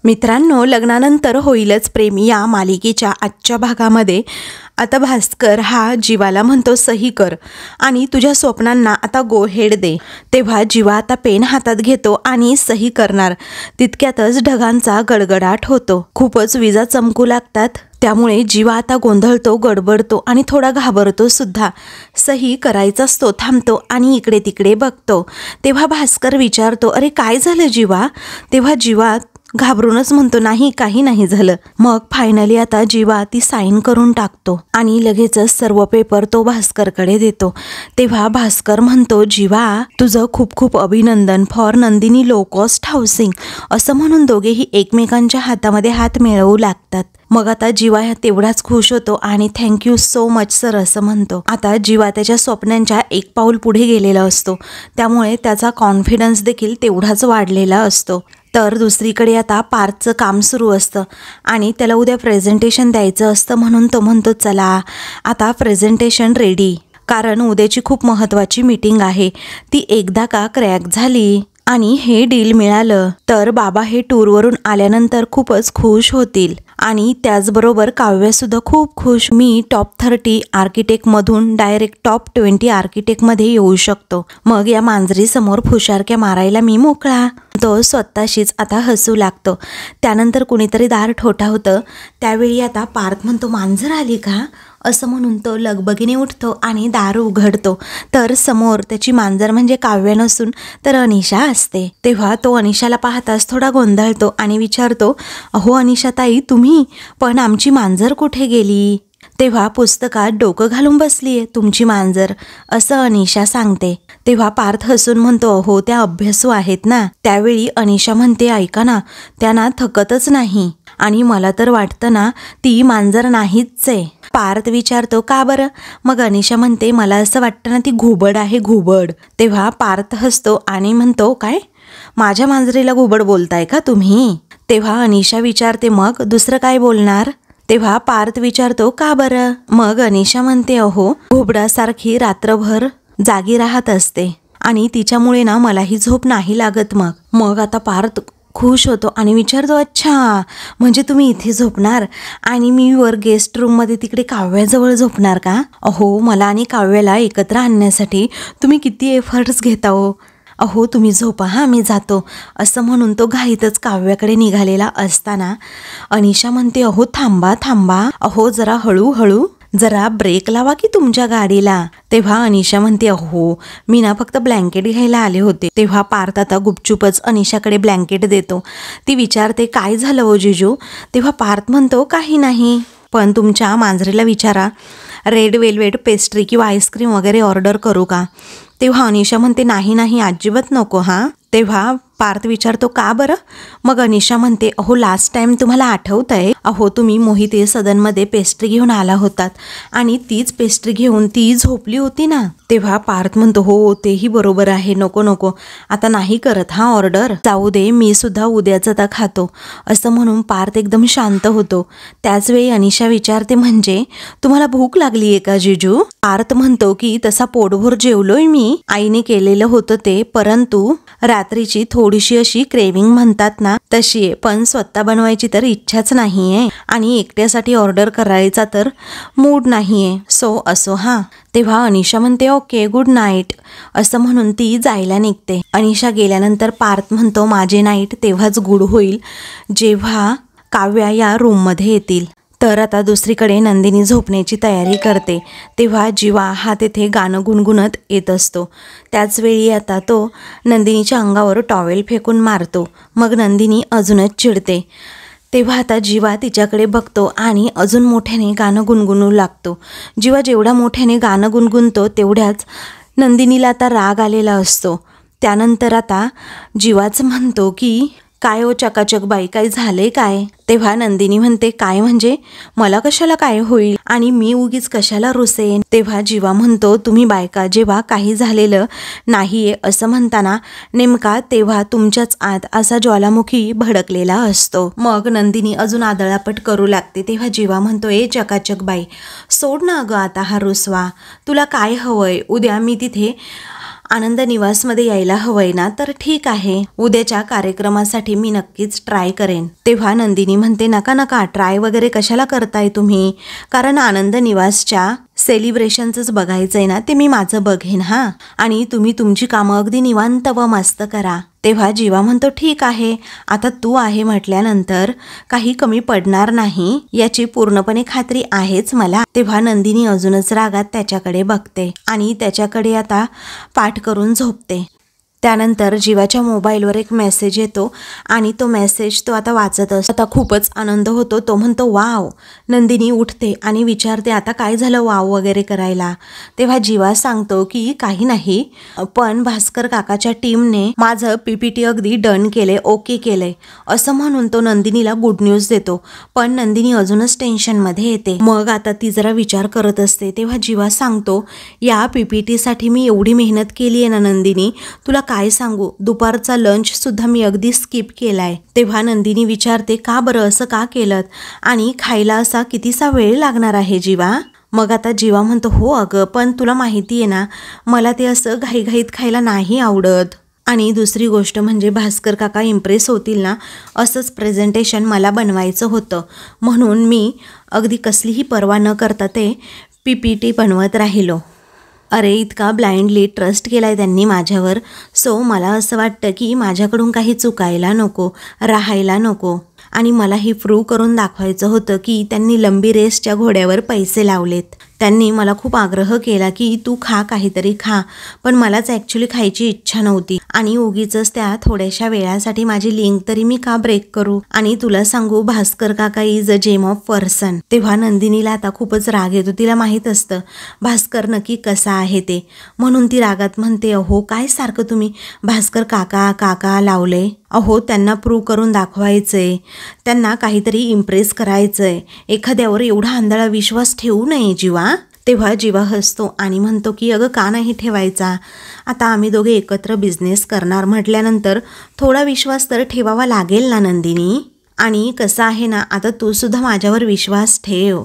मित्रांनो, लग्नानंतर होईलच प्रेम या मालिकेच्या आजच्या भागामध्ये आता भास्कर हा जीवाला म्हणतो सही कर आणि तुझ्या स्वप्नांना आता गो हेड दे। तेव्हा जीवा आता पेन हातात घेतो आणि सही करणार। तितक्यातच ढगांचा गडगडाट होतो, खूपच विजा चमकू लागतात। त्यामुळे जीवा आता गोंधळतो, गडबडतो आणि थोडा घाबरतो सुद्धा। सही करायचाच तो थांबतो आणि इकडे तिकडे बघतो। तेव्हा भास्कर विचारतो, अरे काय झालं जीवा? तेव्हा जीवा घाबरूनच म्हणतो, नाही काही नाही झालं। मग फायनली आता जीवा ती साईन करून टाकतो आणि लगेचच सर्व पेपर तो भास्करकडे देतो। तेव्हा भास्कर म्हणतो, जीवा तुझं खूप खूप अभिनंदन for Nandini low cost housing. असं म्हणून दोघेही एकमेकांच्या हातामध्ये हात मिळवू लागतात। मग आता जीवा तेवढाच खुश होतो आणि थँक्यू सो मच सर असं म्हणतो। आता जीवा त्याच्या स्वप्नांच्या एक पाऊल पुढे गेलेला असतो, त्यामुळे त्याचा कॉन्फिडन्स देखील तेवढाच वाढलेला असतो। तर दुसरीकडे आता पार्थचं काम सुरू असतं आणि त्याला उद्या प्रेझेंटेशन द्यायचं असतं, म्हणून तो म्हणतो चला आता प्रेझेंटेशन रेडी, कारण उद्याची खूप महत्त्वाची मीटिंग आहे। ती एकदा का क्रॅक झाली आणि हे डील मिळालं तर बाबा हे टूरवरून आल्यानंतर खूपच खुश होतील आणि त्याचबरोबर काव्यसुद्धा खूप खुश। मी टॉप 30 आर्किटेक्टमधून डायरेक्ट टॉप 20 आर्किटेक्टमध्ये येऊ शकतो। मग या मांजरीसमोर फुशारक्या मारायला मी मोकळा। तो स्वतःशीच आता हसू लागतो। त्यानंतर कुणीतरी दार ठोठावतं, त्यावेळी आता पार्थ म्हणतो, मांजर आली का असं म्हणून तो लगबगीने उठतो आणि दार उघडतो। तर समोर त्याची मांजर म्हणजे काव्य नसून तर अनिशा असते। तेव्हा तो अनिशाला पाहताच थोडा गोंधळतो आणि विचारतो, अहो अनिशा ताई तुम्ही, पण आमची मांजर कुठे गेली? तेव्हा पुस्तकात डोकं घालून बसलीये तुमची मांजर असं अनिशा सांगते। तेव्हा पार्थ हसून म्हणतो, अहो त्या अभ्यासू आहेत ना। त्यावेळी अनिशा म्हणते, ऐका ना त्यांना थकतच नाही आणि मला तर वाटतं ना ती मांजर नाहीच आहे। पार्थ विचारतो, का बरं? मग अनिशा म्हणते, मला असं वाटतं ना ती घुबड आहे, घुबड। तेव्हा पार्थ हसतो आणि म्हणतो, काय माझ्या मांजरीला घुबड बोलताय का तुम्ही? तेव्हा अनिशा विचारते, मग दुसरं काय बोलणार? तेव्हा पार्थ विचारतो, का बरं? मग अनिशा म्हणते, अहो घुबडासारखी रात्रभर जागी राहत असते आणि तिच्यामुळे ना मलाही झोप नाही लागत। मग आता पार्थ खुश होतो आणि विचारतो, अच्छा म्हणजे तुम्ही इथे झोपणार आणि मी वर गेस्ट रूममध्ये तिकडे काव्याजवळ झोपणार का? अहो मला आणि काव्याला एकत्र आणण्यासाठी तुम्ही किती एफर्ट्स घेता हो। अहो तुम्ही झोपा हां, मी जातो असं म्हणून तो घाईतच काव्याकडे निघालेला असताना अनिशा म्हणते, अहो थांबा थांबा, अहो जरा हळूहळू, जरा ब्रेक लावा की तुमच्या गाडीला। तेव्हा अनिशा म्हणते, अहो मी ना फक्त ब्लँकेट घ्यायला आले होते। तेव्हा पार्थ आता गुपचूपच अनिशाकडे ब्लँकेट देतो। ती विचारते, काय झालं हो जिजू? तेव्हा पार्थ म्हणतो, काही नाही, पण तुमच्या मांजरीला विचारा रेड वेल्वेट पेस्ट्री किंवा आईस्क्रीम वगैरे ऑर्डर करू का? तेव्हा अनिशा म्हणते, नाही नाही अजिबात नको हां। तेव्हा पार्थ विचारतो, का बरं? मग अनिशा म्हणते, अहो लास्ट टाइम तुम्हाला आठवतंय, अहो तुम्ही मोहिते सदनमध्ये पेस्ट्री घेऊन आला होतात आणि तीच पेस्ट्री घेऊन ती झोपली होती ना। तेव्हा पार्थ म्हणतो, हो तेही बरोबर आहे, नको नको आता नाही करत हा ऑर्डर, जाऊ दे मी सुद्धा उद्याच आता खातो असं म्हणून पार्थ एकदम शांत होतो। त्याचवेळी अनिशा विचारते, म्हणजे तुम्हाला भूक लागली आहे का जिजू? पार्थ म्हणतो की तसा पोटभर जेवलोय मी, आईने केलेलं होतं ते, परंतु रात्रीची थोडीशी अशी क्रेविंग म्हणतात ना तशी आहे, पण स्वतः बनवायची तर इच्छाच नाहीये आणि एकट्यासाठी ऑर्डर करायचा तर मूड नाहीये, सो असो हां। तेव्हा अनिशा म्हणते, ओके गुड नाईट असं म्हणून ती जायला निघते। अनिशा गेल्यानंतर पार्थ म्हणतो, माझे नाईट तेव्हाच गुड होईल जेव्हा काव्या या रूममध्ये येतील। तर आता दुसरीकडे नंदिनी झोपण्याची तयारी करते। तेव्हा जीवा हा तेथे गाणं गुणगुणत येत असतो। त्याचवेळी आता तो नंदिनीच्या अंगावर टॉवेल फेकून मारतो। मग नंदिनी अजूनच चिडते। तेव्हा आता जीवा तिच्याकडे बघतो आणि अजून मोठ्याने गाणं गुणगुणू लागतो। जीवा जेवढा मोठ्याने गाणं गुणगुणतो तेवढ्याच नंदिनीला आता राग आलेला असतो। त्यानंतर आता जीवाच म्हणतो की, काय हो चकाचक बाई, काय झाले काय? तेव्हा नंदिनी म्हणते, काय म्हणजे मला कशाला काय होईल आणि मी उगीच कशाला रुसेन? तेव्हा जीवा म्हणतो, तुम्ही बायका जेव्हा काही झालेलं नाहीये असं म्हणताना नेमका तेव्हा तुमच्याच आत असा ज्वालामुखी भडकलेला असतो। मग नंदिनी अजून आदळापट करू लागते। तेव्हा जीवा म्हणतो, ए चकाचक बाई सोड ना अगं आता हा रुसवा, तुला काय हवंय? उद्या मी तिथे आनंद निवासमध्ये यायला हवंय ना? तर ठीक आहे, उद्याच्या कार्यक्रमासाठी मी नक्कीच ट्राय करेन. तेव्हा नंदिनी म्हणते नका नका, ट्राय वगैरे कशाला करताय तुम्ही, कारण आनंद निवासच्या सेलिब्रेशनच बघायचंय ना, ते मी माझं बघेन हा, आणि तुम्ही तुमची कामं अगदी निवांत व मस्त करा. तेव्हा जीवा म्हणतो ठीक आहे, आता तू आहे म्हटल्यानंतर काही कमी पडणार नाही याची पूर्णपणे खात्री आहेच मला. तेव्हा नंदिनी अजूनच रागात त्याच्याकडे बघते आणि त्याच्याकडे आता पाठ करून झोपते. त्यानंतर जीवाच्या मोबाईलवर एक मेसेज येतो आणि तो मेसेज तो आता वाचत असतो. आता खूपच आनंद होतो. तो म्हणतो वाव. नंदिनी उठते आणि विचारते आता काय झालं वाव वगैरे करायला. तेव्हा जीवा सांगतो की काही नाही, पण भास्कर काकाच्या टीमने माझं PPT अगदी डन केले, ओके केलंय असं म्हणून तो नंदिनीला गुड न्यूज देतो. पण नंदिनी अजूनच टेन्शनमध्ये येते. मग आता ती जरा विचार करत असते. तेव्हा जीवा सांगतो या PPTसाठी मी एवढी मेहनत केली आहे ना नंदिनी, तुला काय सांगू, दुपारचा लंच सुद्धा मी अगदी स्किप केलाय. तेव्हा नंदिनी विचारते का बरं, असं का केलं, आणि खायला असा कितीसा वेळ लागणार आहे जीवा. मग आता जीवा म्हणतो हो अगं, पण तुला माहिती आहे ना मला ते असं घाईघाईत खायला नाही आवडत, आणि दुसरी गोष्ट म्हणजे भास्कर काका इम्प्रेस होतील ना असंच प्रेझेंटेशन मला बनवायचं होतं, म्हणून मी अगदी कसलीही पर्वा न करता ते PPT बनवत राहिलो. अरे इतका ब्लाइंडली ट्रस्ट केलाय त्यांनी माझ्यावर, सो मला असं वाटतं की माझ्याकडून काही चुकायला नको, राहायला नको, आणि मला ही प्रूव्ह करून दाखवायचं होतं की त्यांनी लंबी रेसच्या घोड्यावर पैसे लावलेत. त्यांनी मला खूप आग्रह केला की तू खा, काहीतरी खा, पण मलाच ॲक्च्युली खायची इच्छा नव्हती, आणि उगीचच त्या थोड्याशा वेळासाठी माझी लिंक तरी मी का ब्रेक करू. आणि तुला सांगू भास्कर काका is a gem of person. तेव्हा नंदिनीला आता खूपच राग येतो. तिला माहीत असतं भास्कर नक्की कसा आहे ते, म्हणून ती रागात म्हणते अहो काय सारखं तुम्ही भास्कर काका काका लावले, अहो त्यांना प्रूव्ह करून दाखवायचंय, त्यांना काहीतरी इम्प्रेस करायचंय, एखाद्यावर एवढा आंधळा विश्वास ठेवू नये जीवा. तेव्हा जीवा हसतो आणि म्हणतो की अगं का नाही ठेवायचा, आता आम्ही दोघे एकत्र बिझनेस करणार म्हटल्यानंतर थोडा विश्वास तर ठेवावा लागेल ना नंदिनी. आणि कसं आहे ना, आता तू सुद्धा माझ्यावर विश्वास ठेव,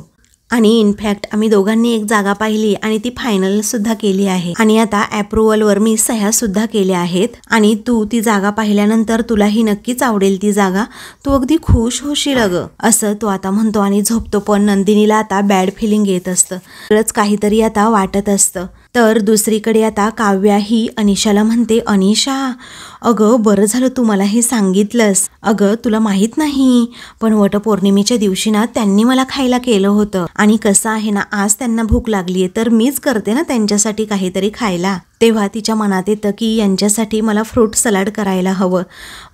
आणि इनफॅक्ट आम्ही दोघांनी एक जागा पाहिली आणि ती फायनल सुद्धा केली आहे, आणि आता अप्रुव्हलवर मी सह्या सुद्धा केल्या आहेत, आणि तू ती जागा पाहिल्यानंतर तुलाही नक्कीच आवडेल ती जागा, तू अगदी खुश होशील अगं, असं तो आता म्हणतो आणि झोपतो. पण नंदिनीला आता बॅड फिलिंग येत असतं, सगळंच काहीतरी आता वाटत असतं. तर दुसरीकडे आता काव्या ही अनिशाला म्हणते अनिशा अगं बरं झालं तू मला हे सांगितलंस, अगं तुला माहीत नाही पण वटपौर्णिमेच्या दिवशी ना त्यांनी मला खायला केलं होतं, आणि कसं आहे ना आज त्यांना भूक लागली आहे तर मीच करते ना त्यांच्यासाठी काहीतरी खायला. तेव्हा तिच्या मनात येतं की यांच्यासाठी मला फ्रूट सलाड करायला हवं.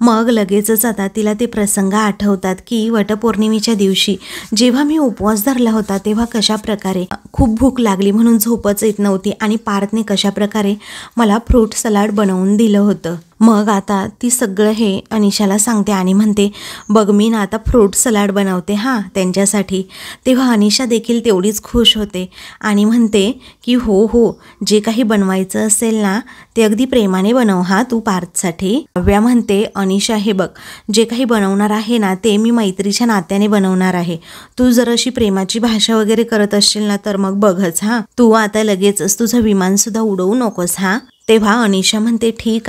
मग लगेचच आता तिला ते प्रसंग आठवतात की वटपौर्णिमेच्या दिवशी जेव्हा मी उपवास धरला होता तेव्हा कशा प्रकारे खूप भूक लागली म्हणून झोपच येत नव्हती, आणि पार्थने कशा प्रकारे मला फ्रूट सलाड बनवून दिलं होतं. मग आता ती सगळं हे अनिशाला सांगते आणि म्हणते बघ मी ना आता फ्रूट सलाड बनवते हां त्यांच्यासाठी. तेव्हा अनिशा देखील तेवढीच खुश होते आणि म्हणते की हो हो जे काही बनवायचं असेल ना ते अगदी प्रेमाने बनव हा तू पार्थसाठी. काव्या म्हणते अनिशा हे बघ जे काही बनवणार आहे ना ते मी मैत्रीच्या नात्याने बनवणार आहे, तू जर अशी प्रेमाची भाषा वगैरे करत असशील ना तर मग बघच हां, तू आता लगेचच तुझं विमान सुद्धा उडवू नकोस हां. तेव्हा अनिशा म्हणते ठीक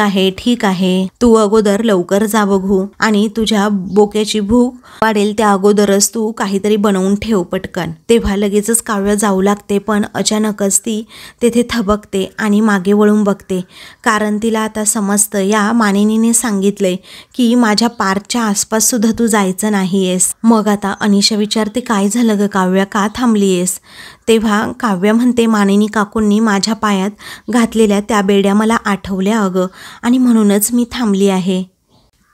आहे तू अगोदर लवकर जा बघू, आणि तुझ्या बोक्याची भूक वाढेल त्या अगोदरच तू काहीतरी बनवून ठेव पटकन. तेव्हा लगेचच काव्य जाऊ लागते, पण अचानकच ती तेथे थबकते आणि मागे वळून बघते, कारण तिला आता समजतं या मानिनीने सांगितलंय की माझ्या पार्कच्या आसपास सुद्धा तू जायचं नाहीयेस. मग आता अनिशा विचारते काय झालं ग काव्या, का थांबलीयेस. तेव्हा काव्य म्हणते मानिनी काकूंनी माझ्या पायात घातलेल्या त्या बेड्या मला आठवल्या अगं, आणि म्हणूनच मी थांबली आहे.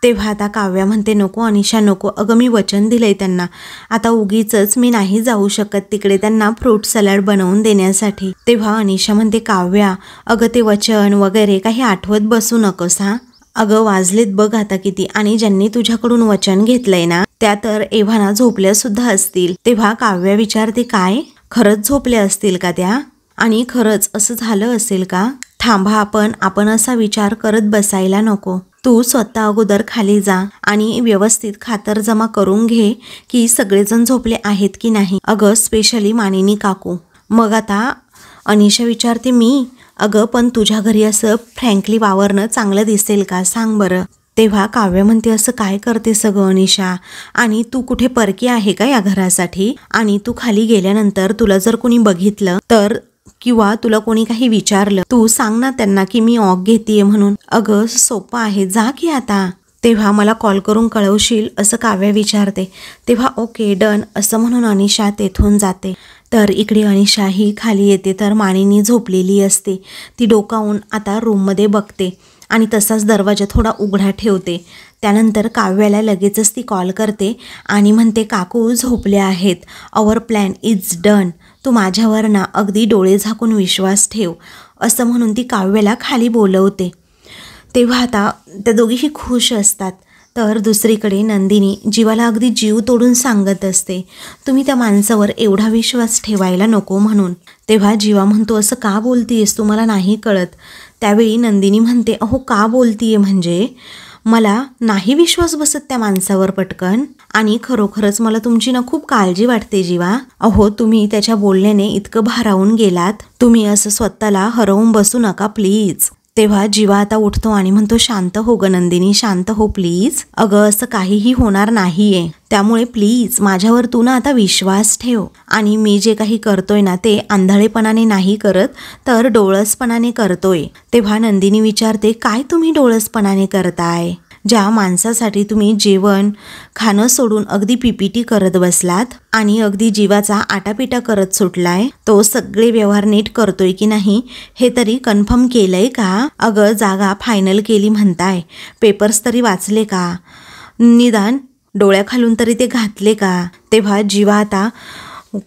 तेव्हा आता काव्या म्हणते नको अनिशा नको, अगं मी वचन दिलंय त्यांना, आता उगीचच मी नाही जाऊ शकत तिकडे त्यांना फ्रूट सलाड बनवून देण्यासाठी. तेव्हा अनिशा म्हणते काव्या अगं ते वचन वगैरे काही आठवत बसू नकोस हां, अगं वाजलेत बघ आता किती, आणि ज्यांनी तुझ्याकडून वचन घेतलंय ना त्या तर एव्हाना झोपल्या सुद्धा असतील. तेव्हा काव्या विचारते काय खरंच झोपल्या असतील का त्या, आणि खरंच असं झालं असेल का. थांबा आपण असा विचार करत बसायला नको, तू स्वतः अगोदर खाली जा आणि व्यवस्थित खातरजमा करून घे की सगळेजण झोपले आहेत की नाही, अगं स्पेशली मानिनी काकू. मग आता अनिशा विचारते मी अगं पण तुझ्या घरी असं फ्रँकली वावरणं चांगलं दिसेल का सांग बरं. तेव्हा काव्य म्हणते असं काय करते सगळं अनिशा, आणि तू कुठे परकी आहे का या घरासाठी, आणि तू खाली गेल्यानंतर तुला जर कोणी बघितलं तर, किंवा तुला कोणी काही विचारलं, तू सांग ना त्यांना की मी ऑफ घेतेय म्हणून. अगं सोपं आहे, जा की आता. तेव्हा मला कॉल करून कळवशील असं काव्य विचारते. तेव्हा ओके डन असं म्हणून अनिशा तेथून जाते. तर इकडे अनिशा ही खाली येते तर मानिनी झोपलेली असते. ती डोकावून आता रूममध्ये बघते आणि तसाच दरवाजा थोडा उघडा ठेवते. त्यानंतर काव्याला लगेचच ती कॉल करते आणि म्हणते काकू झोपले आहेत, आवर प्लॅन इज डन, तू माझ्यावर ना अगदी डोळे झाकून विश्वास ठेव असं म्हणून ती काव्याला खाली बोलवते. तेव्हा आता त्या दोघीही खुश असतात. तर दुसरीकडे नंदिनी जीवाला अगदी जीव तोडून सांगत असते तुम्ही त्या माणसावर एवढा विश्वास ठेवायला नको म्हणून. तेव्हा जीवा म्हणतो असं का बोलतीयेस, तुम्हाला नाही कळत. त्यावेळी नंदिनी म्हणते अहो का बोलतीये म्हणजे मला नाही विश्वास बसत त्या माणसावर पटकन, आणि खरोखरच मला तुमची ना खूप काळजी वाटते जीवा. अहो तुम्ही त्याच्या बोलण्याने इतकं भारावून गेलात, तुम्ही असं स्वतःला हरवून बसू नका प्लीज. तेव्हा जीवा आता उठतो आणि म्हणतो शांत हो ग नंदिनी, शांत हो प्लीज. अगं असं काहीही होणार नाहीये, त्यामुळे प्लीज माझ्यावर तू ना आता विश्वास ठेव, आणि मी जे काही करतोय ना ते आंधळेपणाने नाही करत तर डोळसपणाने करतोय. तेव्हा नंदिनी विचारते काय तुम्ही डोळसपणाने करताय, ज्या माणसासाठी तुम्ही जेवण खाणं सोडून अगदी पीपीटी करत बसलात आणि अगदी जीवाचा आटापिटा करत सुटलाय, तो सगळे व्यवहार नीट करतोय की नाही हे तरी कन्फर्म केलंय का. अगं जागा फायनल केली म्हणताय, पेपर्स तरी वाचले का, निदान डोळ्याखालून तरी ते घातले का. तेव्हा जीवा आता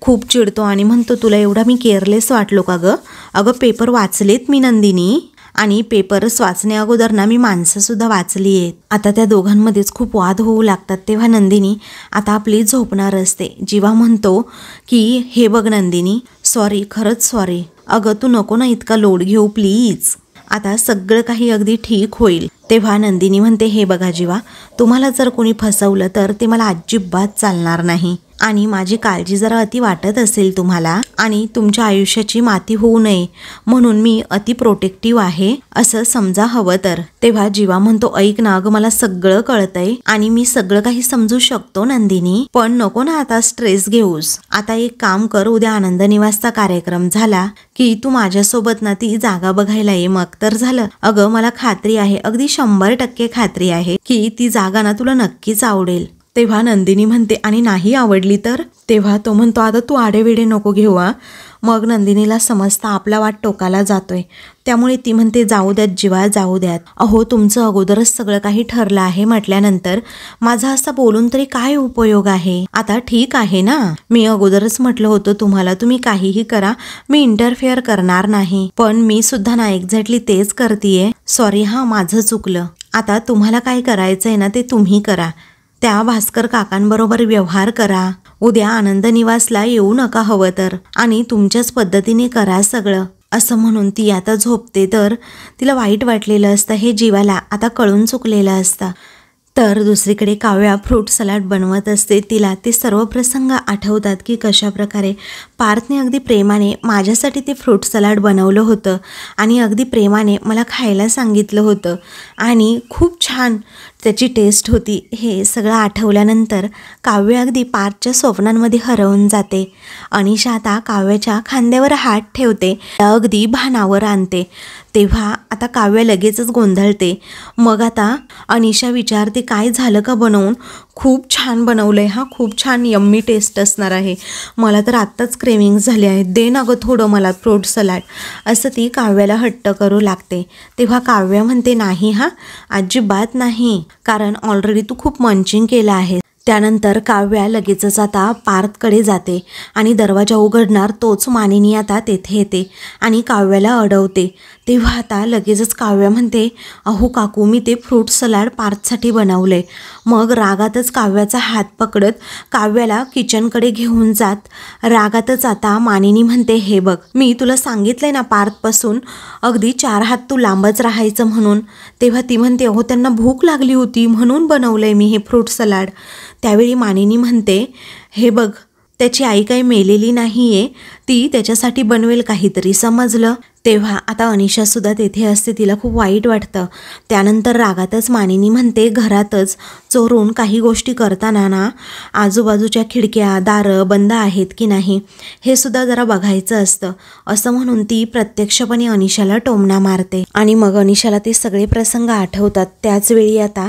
खूप चिडतो आणि म्हणतो तुला एवढा मी केअरलेस वाटलो का ग. अगं पेपर वाचलेत मी नंदिनी, आणि पेपर्स वाचण्या अगोदर ना मी माणसंसुद्धा वाचली आहेत. आता त्या दोघांमध्येच खूप वाद होऊ लागतात. तेव्हा नंदिनी आता आपली झोपणार असते. जीवा म्हणतो की हे बघ नंदिनी, सॉरी, खरंच सॉरी. अगं तू नको ना इतका लोड घेऊ प्लीज, आता सगळं काही अगदी ठीक होईल. तेव्हा नंदिनी म्हणते हे बघा जीवा, तुम्हाला जर कोणी फसवलं तर ते मला अजिबात चालणार नाही, आणि माझी काळजी जरा अति वाटत असेल तुम्हाला, आणि तुमच्या आयुष्याची माती होऊ नये म्हणून मी अति प्रोटेक्टिव्ह आहे असं समजा हवं तर. तेव्हा जीवा म्हणतो ऐक ना अगं मला सगळं कळतंय आणि मी सगळं काही समजू शकतो नंदिनी, पण नको ना आता स्ट्रेस घेऊस. आता एक काम कर, उद्या आनंद निवासचा कार्यक्रम झाला की तू माझ्यासोबत ना ती जागा बघायला ये, मग तर झालं. अगं मला खात्री आहे, अगदी 100% खात्री आहे की ती जागा ना तुला नक्कीच आवडेल. तेव्हा नंदिनी म्हणते आणि नाही आवडली तर. तेव्हा तो म्हणतो आता तू आडेवेडे नको घेऊ. मग नंदिनीला समजता आपला वाट टोकाला जातोय, त्यामुळे ती म्हणते जाऊ द्यात जीवा जाऊ द्यात. अहो तुमचं अगोदरच सगळं काही ठरलं आहे म्हटल्यानंतर माझा असं बोलून तरी काय उपयोग आहे. आता ठीक आहे ना, मी अगोदरच म्हटलं होतं तुम्हाला तुम्ही काहीही करा, मी इंटरफेअर करणार नाही, पण मी सुद्धा ना एक्झॅक्टली तेच करतीये. सॉरी हा, माझं चुकलं. आता तुम्हाला काय करायचंय ना ते तुम्ही करा, त्या भास्कर काकांबरोबर व्यवहार करा, उद्या आनंद निवासला येऊ नका हवं तर, आणि तुमच्याच पद्धतीने करा सगळं असं म्हणून ती आता झोपते. तर तिला वाईट वाटलेलं असतं, हे जीवाला आता कळून चुकलेलं असतं. तर दुसरीकडे काव्या फ्रूट सलाड बनवत असते. तिला ते सर्व प्रसंग आठवतात की कशा प्रकारे पार्थने अगदी प्रेमाने माझ्यासाठी ते फ्रूट सलाड बनवलं होतं आणि अगदी प्रेमाने मला खायला सांगितलं होतं आणि खूप छान त्याची टेस्ट होती. हे सगळं आठवल्यानंतर काव्य अगदी पार्थच्या स्वप्नांमध्ये हरवून जाते. अनिशा आता काव्याच्या खांद्यावर हात ठेवते, अगदी भानावर आणते. तेव्हा आता काव्य लगेचच गोंधळते. मग आता अनिशा विचारते काय झालं का बनवून. खूप छान बनवलंय हा, खूप छान यम्मी टेस्ट असणार आहे, मला तर आत्ताच क्रेविंग झाले आहे, दे ना गं थोडं मला फ्रूट सलाड असं ती काव्याला हट्ट करू लागते. तेव्हा काव्य म्हणते नाही हा, अजिबात नाही, कारण ऑलरेडी तू खूप मंचिंग केलं आहे. त्यानंतर काव्या लगेचच आता पार्थकडे जाते आणि दरवाजा उघडणार तोच मानिनी आता तेथे येते आणि काव्याला अडवते. तेव्हा आता लगेचच काव्या म्हणते अहो काकू मी ते फ्रूट सलाड पार्थसाठी बनवले. मग रागातच काव्याचा हात पकडत काव्याला किचनकडे घेऊन जात रागातच आता मानिनी म्हणते हे बघ मी तुला सांगितलंय ना पार्थपासून अगदी 4 हात तू लांबच राहायचं म्हणून. तेव्हा ती म्हणते अहो त्यांना भूक लागली होती म्हणून बनवलंय मी हे फ्रूट सलाड. त्यावेळी मानिनी म्हणते हे बघ त्याची आई काही मेलेली नाहीये, ती त्याच्यासाठी बनवेल काहीतरी समजलं. तेव्हा आता अनिशा सुद्धा तेथे असते, तिला खूप वाईट वाटतं. त्यानंतर रागातच मानिनी म्हणते, घरातच चोरून काही गोष्टी करताना ना आजूबाजूच्या खिडक्या दारं बंद आहेत की नाही हे सुद्धा जरा बघायचं असतं, असं म्हणून ती प्रत्यक्षपणे अनिशाला टोमणा मारते. आणि मग अनिशाला ते सगळे प्रसंग आठवतात. त्याच वेळी आता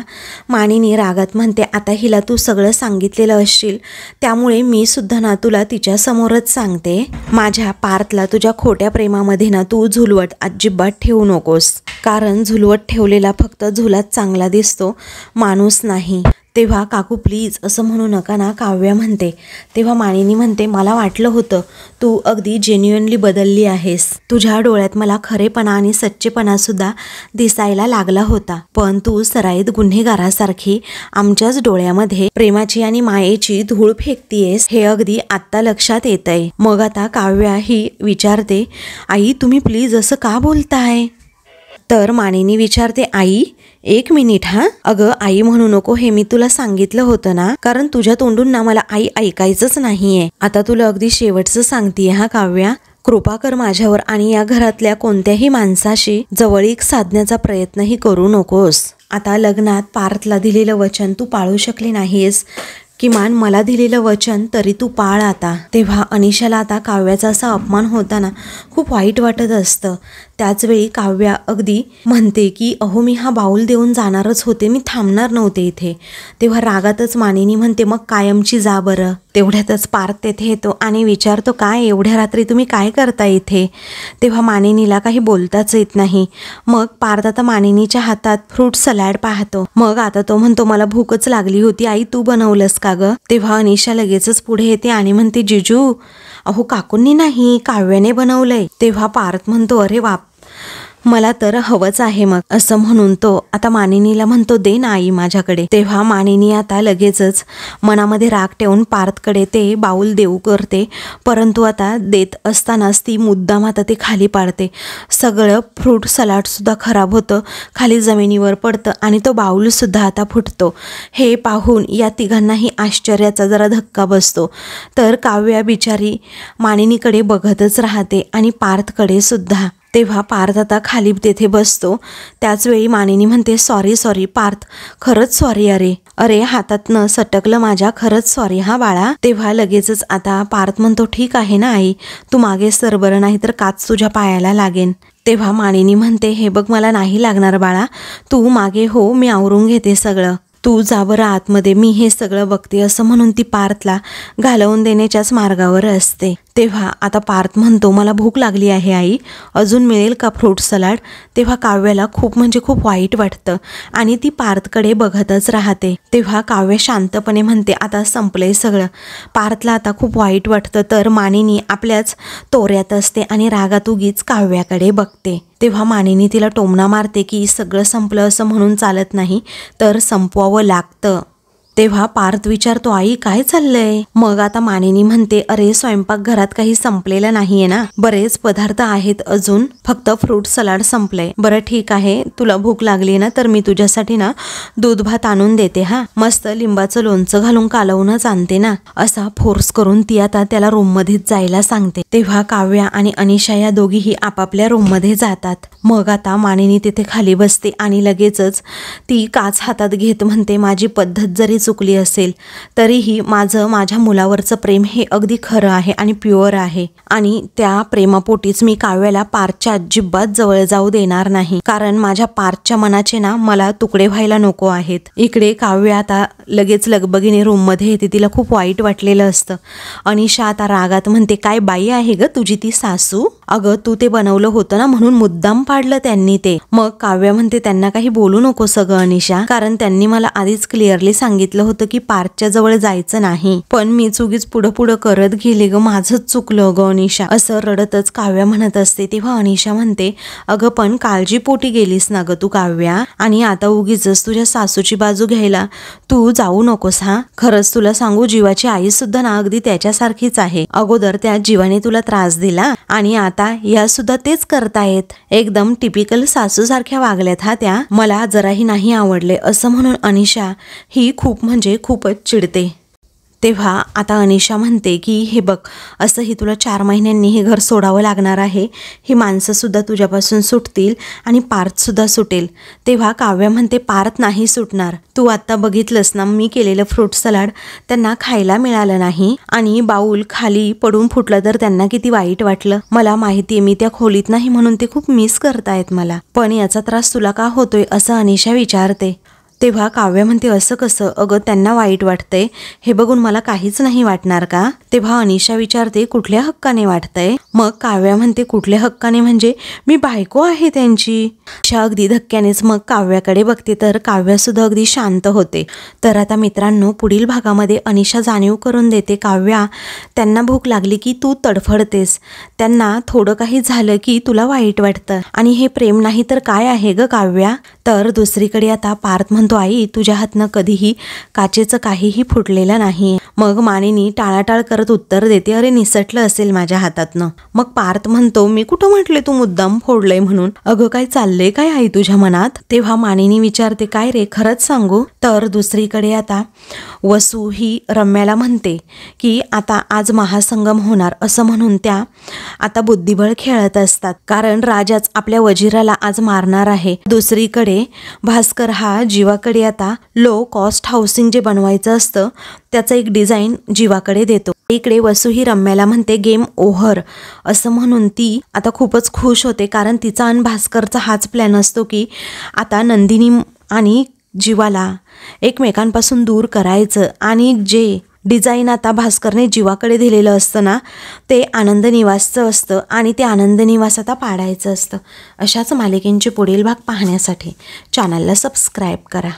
मानिनी रागात म्हणते, आता हिला तू सगळं सांगितलेलं असशील त्यामुळे मी सुद्धा ना तुला तिच्या समोरच सांगते, माझ्या पार्थला तुझ्या खोट्या प्रेमामध्ये ना तू झुलवट अजिबात ठेवू नकोस, कारण झुलवट ठेवलेला फक्त झुलाच चांगला दिसतो, माणूस नाही. तेव्हा काकू प्लीज असं म्हणू नका ना, काव्या म्हणते. तेव्हा मानिनी म्हणते, मला वाटलं होतं तू अगदी जेन्युइनली बदलली आहेस, तुझ्या डोळ्यात मला खरेपणा आणि सच्चेपणा सुद्धा दिसायला लागला होता, पण तू सराईत गुन्हेगारासारखी आमच्याच डोळ्यामध्ये प्रेमाची आणि मायेची धूळ फेकतीयेस हे अगदी आत्ता लक्षात येतंय. मग आता काव्या ही विचारते, आई तुम्ही प्लीज असं का बोलताय? तर मानिनी विचारते, आई एक मिनिट हा, अगं आई म्हणू नको, हे मी तुला सांगितलं होतं ना, कारण तुझ्या तोंडून ना मला आई ऐकायचंच नाहीये. आता तुला अगदी शेवटचं सांगतीये हा काव्या, कृपा कर माझ्यावर आणि या घरातल्या कोणत्याही माणसाशी जवळीक साधण्याचा प्रयत्नही करू नकोस. आता लग्नात पार्थला दिलेलं वचन तू पाळू शकली नाहीस, किमान मला दिलेलं वचन तरी तू पाळ आता. तेव्हा अनिशाला आता काव्याचा असा अपमान होताना खूप वाईट वाटत असतं. त्याचवेळी काव्या अगदी म्हणते की अहो मी हा बाऊल देऊन जाणारच होते, मी थांबणार नव्हते इथे. तेव्हा रागातच मानिनी म्हणते, मग कायमची जा बरं. तेवढ्यातच पार्थ तेथे येतो आणि विचारतो, काय एवढ्या रात्री तुम्ही काय करता इथे? तेव्हा मानिनीला काही बोलताच येत नाही. मग पार्थ आता मानिनीच्या हातात फ्रूट सलाड पाहतो. मग आता तो म्हणतो, मला भूकच लागली होती आई, तू बनवलंस का ग? तेव्हा अनिशा लगेचच पुढे येते आणि म्हणते, जिजू अहो काकूंनी नाही, काव्याने बनवलंय. तेव्हा पार्थ म्हणतो, अरे बाप, मला तर हवंच आहे मग, असं म्हणून तो आता मानिनीला म्हणतो, दे ना आई माझ्याकडे. तेव्हा मानिनी आता लगेचच मनामध्ये राग ठेवून पार्थकडे ते बाऊल देऊ करते, परंतु आता देत असतानाच ती मुद्दाम आता ते खाली पाडते. सगळं फ्रूट सलाड सुद्धा खराब होतं, खाली जमिनीवर पडतं आणि तो बाऊल सुद्धा आता फुटतो. हे पाहून या तिघांनाही आश्चर्याचा जरा धक्का बसतो. तर काव्या बिचारी मानिनीकडे बघतच राहते आणि पार्थकडे सुद्धा. तेव्हा पार्थ आता खाली तेथे बसतो. त्याचवेळी मानिनी म्हणते, सॉरी पार्थ, खरंच सॉरी. अरे हातातनं सटकलं माझ्या, खरंच सॉरी हा बाळा. तेव्हा लगेचच आता पार्थ म्हणतो, ठीक आहे ना आई, तू मागे सर बरं, नाही तर काच तुझ्या पायाला लागेन. तेव्हा मानिनी म्हणते, हे बघ मला नाही लागणार बाळा, तू मागे हो, मी आवरून घेते सगळं, तू जा बरं आतमध्ये, मी हे सगळं बघते, असं म्हणून ती पार्थला घालवून देण्याच्याच मार्गावर असते. तेव्हा आता पार्थ म्हणतो, मला भूक लागली आहे आई, अजून मिळेल का फ्रूट सलाड? तेव्हा काव्याला खूप म्हणजे खूप वाईट वाटतं आणि ती पार्थकडे बघतच राहते. तेव्हा काव्य शांतपणे म्हणते, आता संपलंय सगळं. पार्थला आता खूप वाईट वाटतं. तर मानिनी आपल्याच तोऱ्यात असते आणि रागात उगीच काव्याकडे बघते. तेव्हा मानिनी तिला टोमणा मारते की सगळं संपलं असं म्हणून चालत नाही, तर संपवावं लागतं. तेव्हा पार्थ विचारतो, आई काय चाललंय? मग आता मानिनी म्हणते, अरे स्वयंपाकघरात काही संपलेलं नाहीये ना, बरेच पदार्थ आहेत अजून, फक्त फ्रूट सलाड संपलंय. बरं ठीक आहे, तुला भूक लागली ना तर मी तुझ्यासाठी ना दूध भात आणून देते हा, मस्त लिंबाचं लोणचं घालून कालवूनच आणते ना. असा फोर्स करून ती आता त्याला रूम मध्ये जायला सांगते. तेव्हा काव्या आणि अनिशा या दोघीही आपापल्या रूम मध्ये जातात. मग आता मानिनी तिथे खाली बसते आणि लगेचच ती काच हातात घेत म्हणते, माझी पद्धत जरी चुकली असेल तरीही माझ्या मुलावरचं प्रेम हे अगदी खरं आहे आणि प्युअर आहे, आणि त्या प्रेमापोटीच मी काव्याला पार्थच्या अजिबात जवळ जाऊ देणार नाही, कारण माझ्या पार्थच्या मनाचे ना मला तुकडे व्हायला नको आहेत. इकडे काव्य आता लगेच लगबगीने रूम मध्ये येते, तिला खूप वाईट वाटलेलं असतं. अनिशा आता रागात म्हणते, काय बाई आहे ग तुझी ती सासू? अगं तू ते बनवलं होतं ना म्हणून मुद्दाम पाडलं त्यांनी ते. मग काव्य म्हणते, त्यांना काही बोलू नको सगळं अनिशा, कारण त्यांनी मला आधीच क्लिअरली सांगितलं होतं की पार्थच्या जवळ जायचं नाही, पण मी चुकीच पुढं करत गेले ग, माझंच चुकलं ग अनिशा, असं रडतच काव्या म्हणत असते. तेव्हा अनिशा म्हणते, अगं पण काळजीपोटी गेलीस ना ग तू काव्या, आणि आता उगीच तुझ्या सासूची बाजू घ्यायला तू जाऊ नकोस हा. खरंच तुला सांगू, जीवाची आई सुद्धा ना अगदी त्याच्यासारखीच आहे. अगोदर त्या जीवाने तुला त्रास दिला आणि आता या सुद्धा तेच करतायत. एकदम टिपिकल सासू सारख्या वागल्यात हा त्या, मला जराही नाही आवडले, असं म्हणून अनिशा ही खूप म्हणजे खूपच चिडते. तेव्हा आता अनिशा म्हणते की हे बघ, असंही तुला 4 महिन्यांनी हे घर सोडावं लागणार आहे, ही माणसंसुद्धा तुझ्यापासून सुटतील आणि पार्थसुद्धा सुटेल. तेव्हा काव्या म्हणते पार्थ नाही सुटणार. तू आत्ता बघितलंस ना, मी केलेलं फ्रूट सलाड त्यांना खायला मिळालं नाही आणि बाऊल खाली पडून फुटलं तर त्यांना किती वाईट वाटलं. मला माहिती आहे मी त्या खोलीत नाही म्हणून ते खूप मिस करतायत मला, पण याचा त्रास तुला का होतोय असं अनिशा विचारते. तेव्हा काव्य म्हणते असं कसं, अगं त्यांना वाईट वाटतंय हे बघून मला काहीच नाही वाटणार का. तेव्हा अनिशा विचारते कुठल्या हक्काने वाटतंय. मग काव्या म्हणते कुठल्या हक्काने म्हणजे मी बायको आहे त्यांची. अशा अगदी धक्क्यानेच मग काव्याकडे बघते तर काव्य सुद्धा अगदी शांत होते. तर आता मित्रांनो, पुढील भागामध्ये अनिशा जाणीव करून देते काव्या, त्यांना भूक लागली की तू तडफडतेस, त्यांना थोडं काही झालं की तुला वाईट वाटतं आणि हे प्रेम नाही तर काय आहे ग काव्या. तर दुसरीकडे आता पार्थ म्हणतो आई तुझ्या हातनं कधीही काचेचं काहीही फुटलेलं नाही. मग मानिनी टाळाटाळ करत उत्तर देते अरे निसटलं असेल माझ्या हातातनं. मग पार्थ म्हणतो मी कुठं म्हटले तू मुद्दाम फोडलंय म्हणून, अगं काय चाललंय काय आई तुझ्या मनात. तेव्हा मानिनी विचारते काय रे खरंच सांगू. तर दुसरीकडे आता वसू ही रम्याला म्हणते की आता आज महासंगम होणार असं म्हणून त्या आता बुद्धिबळ खेळत असतात, कारण राजाच आपल्या वजिराला आज मारणार आहे. दुसरीकडे भास्कर हा जीवाकडे आता लो कॉस्ट हाऊसिंग जे बनवायचं असतं त्याचं एक डिझाईन जीवाकडे देतो. इकडे वसू ही रम्याला म्हणते गेम ओव्हर असं म्हणून ती आता खूपच खुश होते, कारण तिचा आणि भास्करचा हाच प्लॅन असतो की आता नंदिनी आणि जीवाला एकमेकांपासून दूर करायचं आणि जे डिझाईन आता भास्करने जीवाकडे दिलेलं असतं ना ते आनंद निवासचं असतं आणि ते आनंद निवास आता पाडायचं असतं. अशाच मालिकेंचे पुढील भाग पाहण्यासाठी चॅनलला सबस्क्राईब करा.